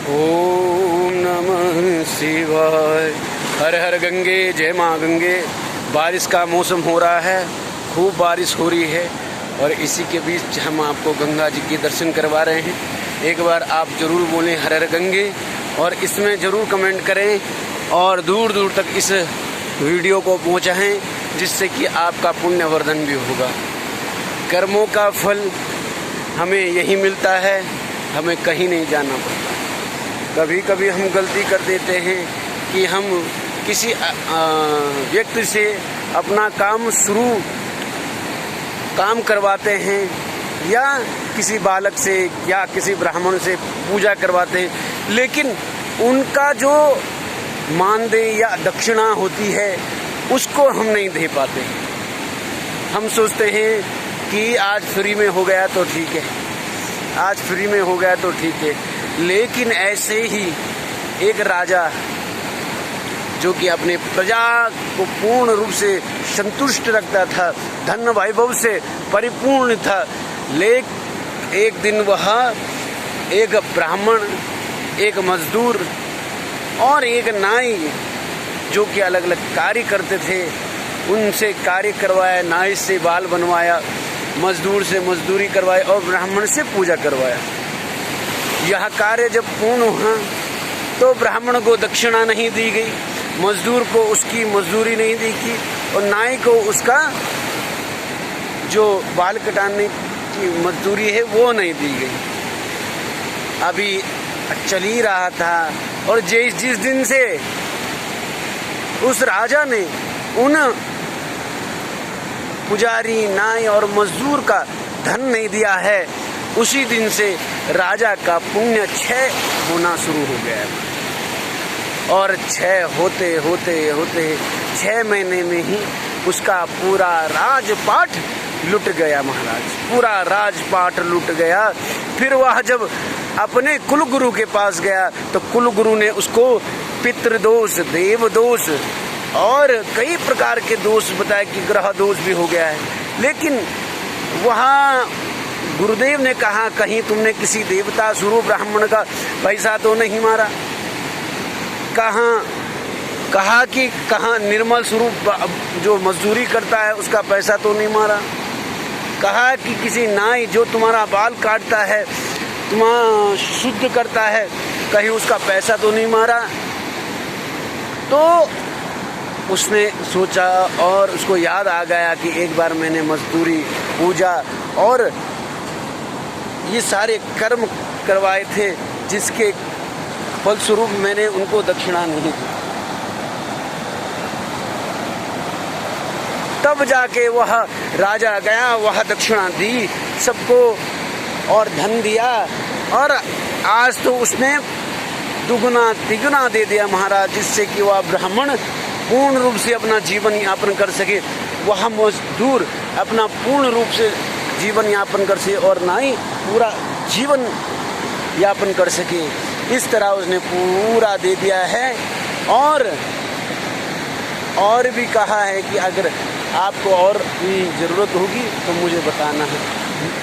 ओम नमः शिवाय। हर हर गंगे, जय माँ गंगे। बारिश का मौसम हो रहा है, खूब बारिश हो रही है और इसी के बीच हम आपको गंगा जी के दर्शन करवा रहे हैं। एक बार आप ज़रूर बोलें हर हर गंगे और इसमें ज़रूर कमेंट करें और दूर दूर तक इस वीडियो को पहुँचाएं, जिससे कि आपका पुण्यवर्धन भी होगा। कर्मों का फल हमें यही मिलता है, हमें कहीं नहीं जाना पड़ता। कभी कभी हम गलती कर देते हैं कि हम किसी व्यक्ति से अपना काम करवाते हैं या किसी बालक से या किसी ब्राह्मण से पूजा करवाते हैं, लेकिन उनका जो मानदेय या दक्षिणा होती है उसको हम नहीं दे पाते। हम सोचते हैं कि आज फ्री में हो गया तो ठीक है, आज फ्री में हो गया तो ठीक है। लेकिन ऐसे ही एक राजा जो कि अपने प्रजा को पूर्ण रूप से संतुष्ट रखता था, धन वैभव से परिपूर्ण था, लेकिन एक दिन वह एक ब्राह्मण, एक मजदूर और एक नाई जो कि अलग अलग कार्य करते थे, उनसे कार्य करवाया, नाई से बाल बनवाया, मजदूर से मजदूरी करवाई और ब्राह्मण से पूजा करवाया। यह कार्य जब पूर्ण हुआ तो ब्राह्मण को दक्षिणा नहीं दी गई, मजदूर को उसकी मजदूरी नहीं दी गई और नाई को उसका जो बाल कटाने की मजदूरी है वो नहीं दी गई। अभी चल ही रहा था और जिस दिन से उस राजा ने उन पुजारी, नाई और मजदूर का धन नहीं दिया है, उसी दिन से राजा का पुण्य क्षय होना शुरू हो गया और क्षय होते होते होते 6 महीने में ही उसका पूरा राजपाट लुट गया महाराज, पूरा राजपाट लुट गया। फिर वह जब अपने कुलगुरु के पास गया तो कुलगुरु ने उसको पितृदोष, देव दोष और कई प्रकार के दोष बताए कि ग्रह दोष भी हो गया है। लेकिन वहाँ गुरुदेव ने कहा, कहीं तुमने किसी देवता स्वरूप ब्राह्मण का पैसा तो नहीं मारा? कहा कि कहाँ निर्मल स्वरूप जो मजदूरी करता है उसका पैसा तो नहीं मारा? कहा कि किसी नाई जो तुम्हारा बाल काटता है, तुम्हारा शुद्ध करता है, कहीं उसका पैसा तो नहीं मारा? तो उसने सोचा और उसको याद आ गया कि एक बार मैंने मजदूरी, पूजा और ये सारे कर्म करवाए थे जिसके फलस्वरूप मैंने उनको दक्षिणा नहीं दी। तब जाके वह राजा गया, वह दक्षिणा दी सबको और धन दिया और आज तो उसने दुगुना तिगुना दे दिया महाराज, जिससे कि वह ब्राह्मण पूर्ण रूप से अपना जीवन यापन कर सके, वह मजदूर अपना पूर्ण रूप से जीवन यापन कर सके और नाई पूरा जीवन यापन कर सके। इस तरह उसने पूरा दे दिया है और भी कहा है कि अगर आपको और भी ज़रूरत होगी तो मुझे बताना है।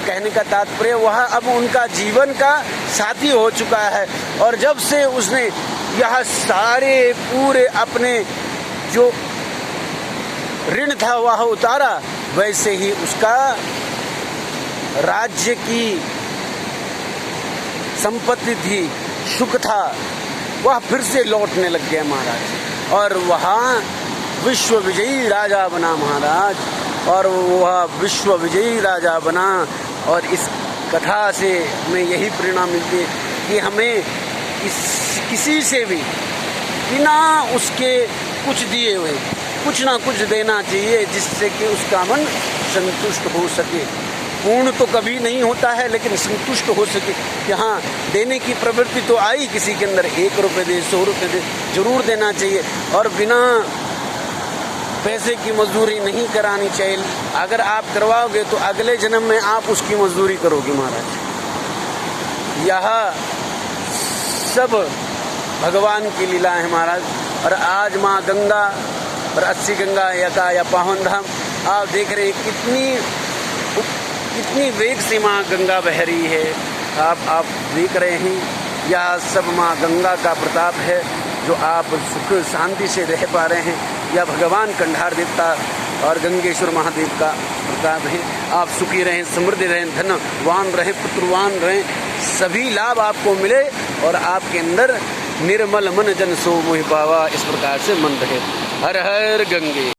कहने का तात्पर्य वह अब उनका जीवन का साथी हो चुका है और जब से उसने यह सारे पूरे अपने जो ऋण था वह उतारा, वैसे ही उसका राज्य की संपत्ति थी, सुख था, वह फिर से लौटने लग गया महाराज और वहाँ विश्व विजयी राजा बना महाराज। और वह विश्व विजयी राजा बना और इस कथा से हमें यही प्रेरणा मिलती है कि हमें किसी से भी बिना उसके कुछ दिए हुए कुछ ना कुछ देना चाहिए, जिससे कि उसका मन संतुष्ट हो सके। पूर्ण तो कभी नहीं होता है, लेकिन संतुष्ट हो सके कि हाँ, देने की प्रवृत्ति तो आई किसी के अंदर, 1 रुपये दे, 100 रुपये दे, जरूर देना चाहिए और बिना पैसे की मजदूरी नहीं करानी चाहिए। अगर आप करवाओगे तो अगले जन्म में आप उसकी मजदूरी करोगे महाराज। यह सब भगवान की लीला है महाराज। और आज माँ गंगा और 80 गंगा या पावन धाम आप देख रहे कितनी वेग से माँ गंगा बह रही है। आप देख रहे हैं यह सब माँ गंगा का प्रताप है जो आप सुख शांति से रह पा रहे हैं। यह भगवान कंधार देवता और गंगेश्वर महादेव का प्रताप है। आप सुखी रहें, समृद्ध रहें, धनवान रहें, पुत्रवान रहें, सभी लाभ आपको मिले और आपके अंदर निर्मल मन जन सो मोहि पावा, इस प्रकार से मन रहे। हर हर गंगे।